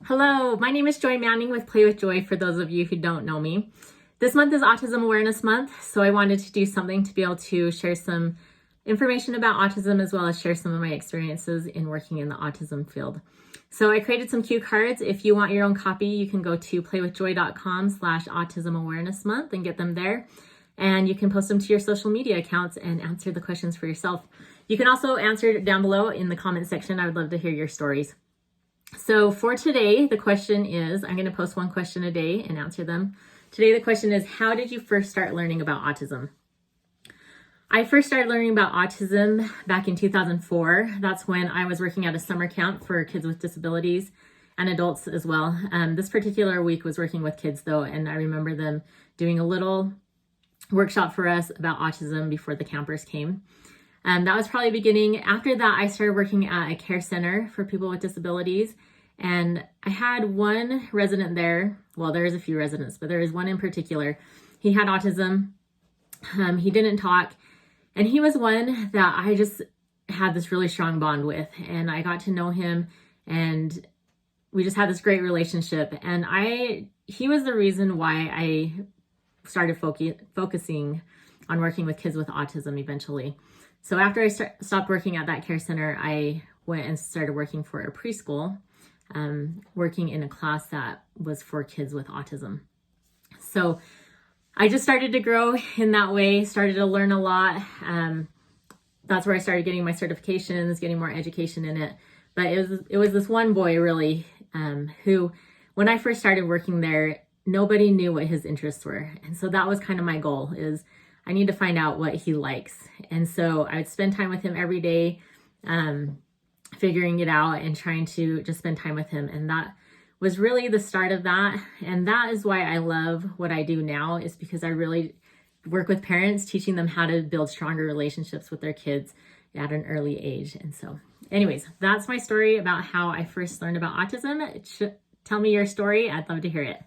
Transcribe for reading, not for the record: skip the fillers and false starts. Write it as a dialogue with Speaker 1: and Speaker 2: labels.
Speaker 1: Hello, my name is Joy Manning with Play with Joy for those of you who don't know me. This month is Autism Awareness Month, so I wanted to do something to be able to share some information about autism as well as share some of my experiences in working in the autism field. So I created some cue cards. If you want your own copy, you can go to playwithjoy.com/autism awareness month and get them there. And you can post them to your social media accounts and answer the questions for yourself. You can also answer it down below in the comment section. I would love to hear your stories. So for today, the question is, I'm going to post one question a day and answer them. Today, the question is, how did you first start learning about autism? I first started learning about autism back in 2004. That's when I was working at a summer camp for kids with disabilities and adults as well. This particular week was working with kids though, and I remember them doing a little workshop for us about autism before the campers came. That was probably beginning. After that, I started working at a care center for people with disabilities. And I had one resident there. Well, there's a few residents, but there is one in particular. He had autism. He didn't talk. And he was one that I just had this really strong bond with. And I got to know him and we just had this great relationship. And he was the reason why I started focusing on working with kids with autism eventually. So after I stopped working at that care center, I went and started working for a preschool, working in a class that was for kids with autism. So I just started to grow in that way, started to learn a lot. That's where I started getting my certifications, getting more education in it. But it was this one boy really, who, when I first started working there, nobody knew what his interests were. And so that was kind of my goal, is I need to find out what he likes. And so I would spend time with him every day, figuring it out and trying to just spend time with him. And that was really the start of that. And that is why I love what I do now, is because I really work with parents, teaching them how to build stronger relationships with their kids at an early age. And so anyways, that's my story about how I first learned about autism. Tell me your story. I'd love to hear it.